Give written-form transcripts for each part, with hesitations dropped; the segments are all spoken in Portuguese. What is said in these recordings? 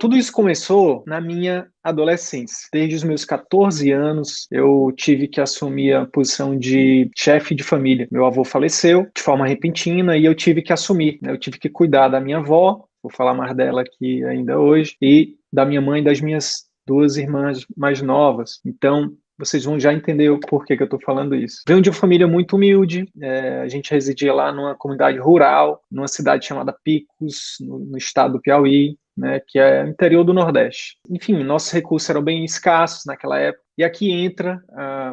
Tudo isso começou na minha adolescência. Desde os meus 14 anos, eu tive que assumir a posição de chefe de família. Meu avô faleceu de forma repentina e eu tive que assumir, né? Eu tive que cuidar da minha avó, vou falar mais dela aqui ainda hoje, e da minha mãe e das minhas duas irmãs mais novas. Então, vocês vão já entender o porquê que eu estou falando isso. Venho de uma família muito humilde, a gente residia lá numa comunidade rural, numa cidade chamada Picos, no estado do Piauí, né, que é o interior do Nordeste. Enfim, nossos recursos eram bem escassos naquela época, e aqui entra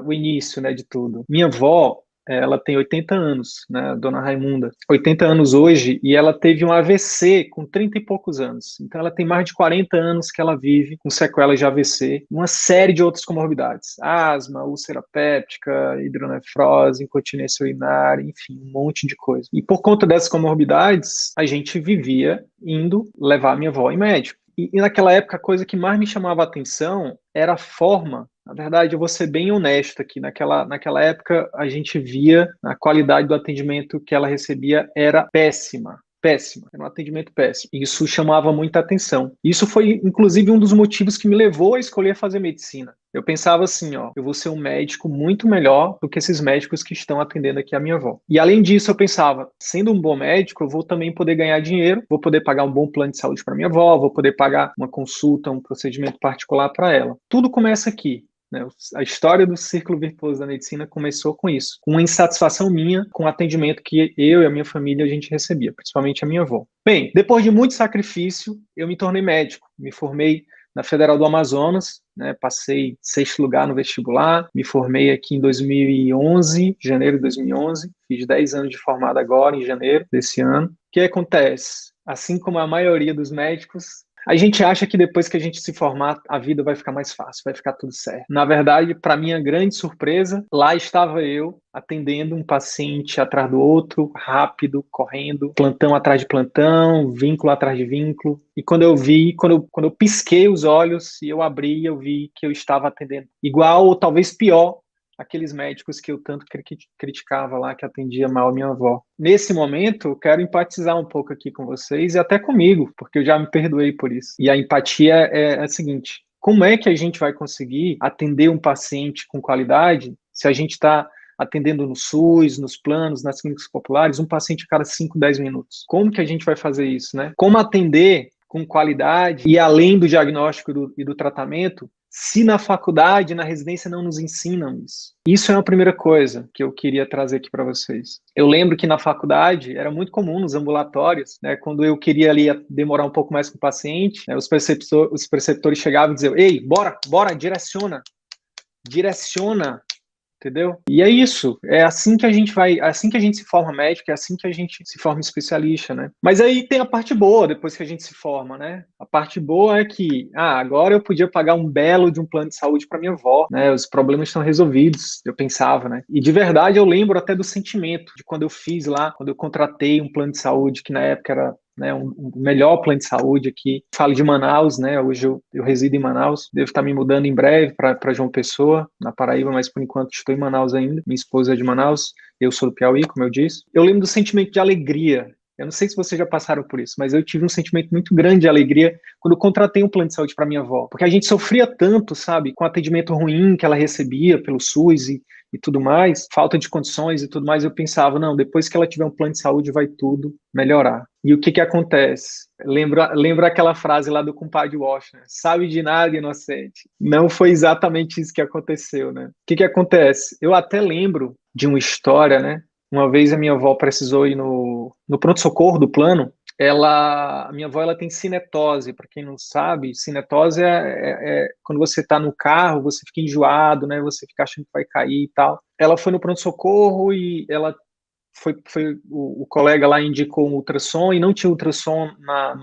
o início, né, de tudo. Minha avó, ela tem 80 anos, né, Dona Raimunda, 80 anos hoje, e ela teve um AVC com 30 e poucos anos. Então ela tem mais de 40 anos que ela vive com sequelas de AVC, uma série de outras comorbidades, asma, úlcera péptica, hidronefrose, incontinência urinária, enfim, um monte de coisa. E por conta dessas comorbidades, a gente vivia indo levar minha avó em médico. E naquela época, a coisa que mais me chamava a atenção era a forma. Na verdade, eu vou ser bem honesto aqui. Naquela época, a gente via a qualidade do atendimento que ela recebia era péssima. Péssima, era um atendimento péssimo. Isso chamava muita atenção. Isso foi, inclusive, um dos motivos que me levou a escolher fazer medicina. Eu pensava assim, ó, eu vou ser um médico muito melhor do que esses médicos que estão atendendo aqui a minha avó. E além disso, eu pensava, sendo um bom médico, eu vou também poder ganhar dinheiro, vou poder pagar um bom plano de saúde para minha avó, vou poder pagar uma consulta, um procedimento particular para ela. Tudo começa aqui. A história do círculo virtuoso da medicina começou com isso, com uma insatisfação minha com o atendimento que eu e a minha família a gente recebia, principalmente a minha avó. Bem, depois de muito sacrifício, eu me tornei médico, me formei na Federal do Amazonas, né, passei 6º lugar no vestibular, me formei aqui em 2011, janeiro de 2011, fiz 10 anos de formado agora, em janeiro desse ano. O que acontece? Assim como a maioria dos médicos, a gente acha que depois que a gente se formar, a vida vai ficar mais fácil, vai ficar tudo certo. Na verdade, para minha grande surpresa, lá estava eu atendendo um paciente atrás do outro, rápido, correndo, plantão atrás de plantão, vínculo atrás de vínculo. E quando eu pisquei os olhos e eu abri, eu vi que eu estava atendendo igual ou talvez pior aqueles médicos que eu tanto criticava lá, que atendia mal a minha avó. Nesse momento, eu quero empatizar um pouco aqui com vocês e até comigo, porque eu já me perdoei por isso. E a empatia é a seguinte: como é que a gente vai conseguir atender um paciente com qualidade se a gente está atendendo no SUS, nos planos, nas clínicas populares, um paciente a cada 5, 10 minutos? Como que a gente vai fazer isso, né? Como atender com qualidade e além do diagnóstico e do tratamento, se na faculdade, na residência não nos ensinam isso? Isso é a primeira coisa que eu queria trazer aqui para vocês. Eu lembro que na faculdade era muito comum nos ambulatórios, né, quando eu queria ali demorar um pouco mais com o paciente, né, os preceptores chegavam e diziam: ei, bora, direciona, entendeu? E é isso, é assim que a gente vai, é assim que a gente se forma médico, é assim que a gente se forma especialista, né? Mas aí tem a parte boa depois que a gente se forma, né? A parte boa é que, agora eu podia pagar um belo de um plano de saúde para minha avó, né? Os problemas estão resolvidos, eu pensava, né? E de verdade eu lembro até do sentimento de quando eu fiz lá, quando eu contratei um plano de saúde que na época era, né, um melhor plano de saúde aqui. Falo de Manaus, né? Hoje eu resido em Manaus, devo estar me mudando em breve para João Pessoa, na Paraíba, mas por enquanto estou em Manaus ainda. Minha esposa é de Manaus, eu sou do Piauí, como eu disse. Eu lembro do sentimento de alegria. Eu não sei se vocês já passaram por isso, mas eu tive um sentimento muito grande de alegria quando eu contratei um plano de saúde para minha avó, porque a gente sofria tanto, sabe, com o atendimento ruim que ela recebia pelo SUS e tudo mais, falta de condições e tudo mais. Eu pensava, não, depois que ela tiver um plano de saúde vai tudo melhorar. E o que acontece? Lembra aquela frase lá do compadre Washington: sabe de nada, inocente. Não foi exatamente isso que aconteceu, né? O que acontece? Eu até lembro de uma história, né? Uma vez a minha avó precisou ir no pronto-socorro do plano. A minha avó, ela tem cinetose. Para quem não sabe, cinetose é quando você está no carro, você fica enjoado, né? Você fica achando que vai cair e tal. Ela foi no pronto-socorro e ela o colega lá indicou um ultrassom e não tinha ultrassom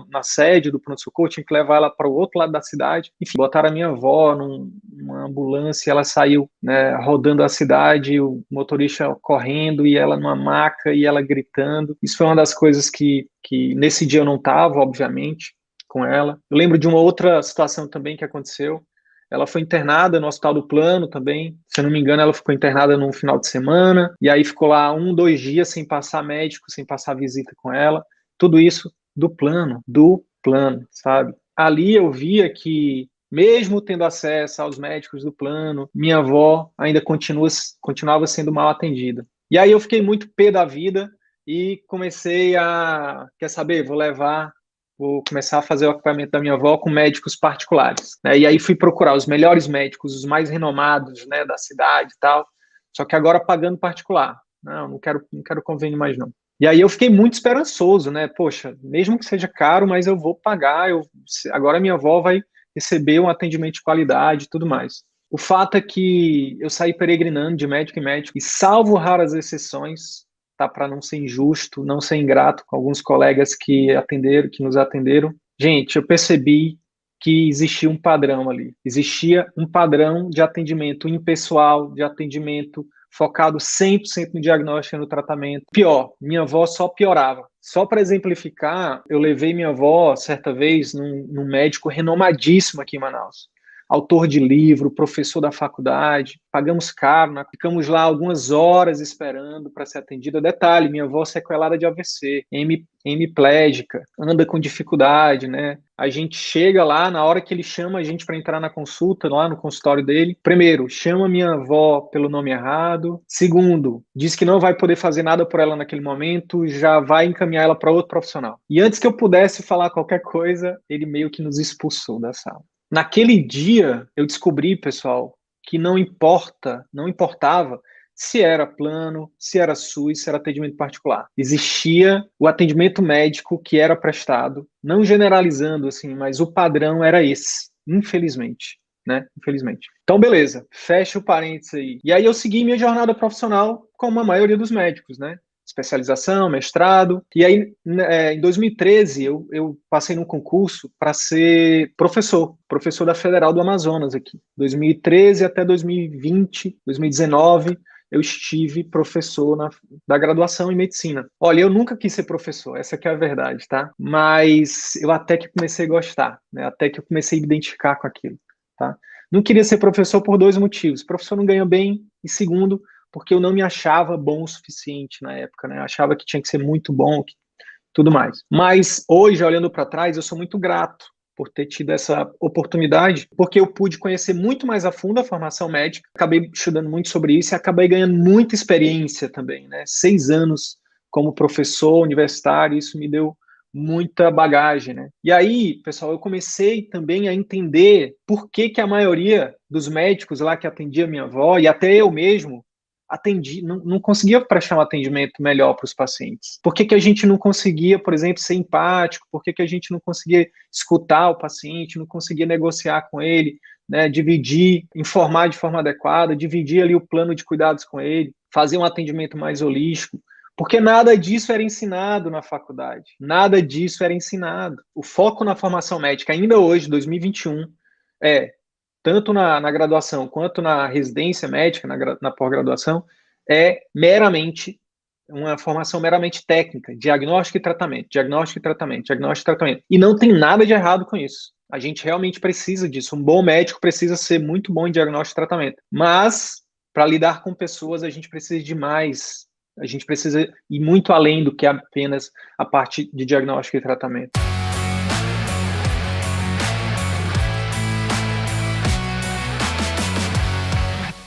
na sede do pronto-socorro, tinha que levar ela para o outro lado da cidade. Enfim, botaram a minha avó numa ambulância, ela saiu, né, rodando a cidade, o motorista correndo e ela numa maca e ela gritando. Isso foi uma das coisas que nesse dia eu não estava, obviamente, com ela. Eu lembro de uma outra situação também que aconteceu. Ela foi internada no Hospital do Plano também. Se eu não me engano, ela ficou internada num final de semana. E aí ficou lá 1, 2 dias sem passar médico, sem passar visita com ela. Tudo isso do plano, sabe? ali eu via que, mesmo tendo acesso aos médicos do plano, minha avó ainda continuava sendo mal atendida. E aí eu fiquei muito pé da vida e comecei quer saber, vou começar a fazer o acompanhamento da minha avó com médicos particulares, né? E aí fui procurar os melhores médicos, os mais renomados, né, da cidade e tal, só que agora pagando particular. Não quero convênio mais não. E aí eu fiquei muito esperançoso, né? Poxa, mesmo que seja caro, mas eu vou pagar, agora minha avó vai receber um atendimento de qualidade e tudo mais. O fato é que eu saí peregrinando de médico em médico, e salvo raras exceções, tá, para não ser injusto, não ser ingrato com alguns colegas que nos atenderam, gente, eu percebi que existia um padrão ali. Existia um padrão de atendimento impessoal, de atendimento focado 100% no diagnóstico e no tratamento. Pior, minha avó só piorava. Só para exemplificar, eu levei minha avó, certa vez, num médico renomadíssimo aqui em Manaus. Autor de livro, professor da faculdade, pagamos caro, né? Ficamos lá algumas horas esperando para ser atendida. Detalhe, minha avó sequelada de AVC, hemiplégica, anda com dificuldade, né? A gente chega lá, na hora que ele chama a gente para entrar na consulta, lá no consultório dele, primeiro, chama minha avó pelo nome errado. Segundo, diz que não vai poder fazer nada por ela naquele momento, já vai encaminhar ela para outro profissional. E antes que eu pudesse falar qualquer coisa, ele meio que nos expulsou da sala. Naquele dia, eu descobri, pessoal, que não importava se era plano, se era SUS, se era atendimento particular. Existia o atendimento médico que era prestado, não generalizando assim, mas o padrão era esse, infelizmente, né? Infelizmente. Então, beleza, fecha o parênteses aí. E aí eu segui minha jornada profissional como a maioria dos médicos, né? Especialização, mestrado. E aí, em 2013, eu passei num concurso para ser professor da Federal do Amazonas aqui. 2013 até 2020, 2019, eu estive professor da graduação em medicina. Olha, eu nunca quis ser professor, essa que é a verdade, tá? Mas eu até que comecei a gostar, né? Até que eu comecei a me identificar com aquilo, tá? Não queria ser professor por dois motivos. O professor não ganha bem, e segundo, porque eu não me achava bom o suficiente na época, né? Eu achava que tinha que ser muito bom, tudo mais. Mas hoje, olhando para trás, eu sou muito grato por ter tido essa oportunidade, porque eu pude conhecer muito mais a fundo a formação médica, acabei estudando muito sobre isso e acabei ganhando muita experiência também, né? 6 anos como professor universitário, isso me deu muita bagagem, né? E aí, pessoal, eu comecei também a entender por que a maioria dos médicos lá que atendia minha avó, e até eu mesmo, não conseguia prestar um atendimento melhor para os pacientes. Por que a gente não conseguia, por exemplo, ser empático? Por que a gente não conseguia escutar o paciente, não conseguia negociar com ele, né, dividir, informar de forma adequada, dividir ali o plano de cuidados com ele, fazer um atendimento mais holístico? Porque nada disso era ensinado na faculdade. Nada disso era ensinado. O foco na formação médica, ainda hoje, 2021, tanto na graduação quanto na residência médica, na pós-graduação, é meramente uma formação meramente técnica, diagnóstico e tratamento, diagnóstico e tratamento, diagnóstico e tratamento. E não tem nada de errado com isso. A gente realmente precisa disso. Um bom médico precisa ser muito bom em diagnóstico e tratamento. Mas, para lidar com pessoas, a gente precisa de mais. A gente precisa ir muito além do que apenas a parte de diagnóstico e tratamento.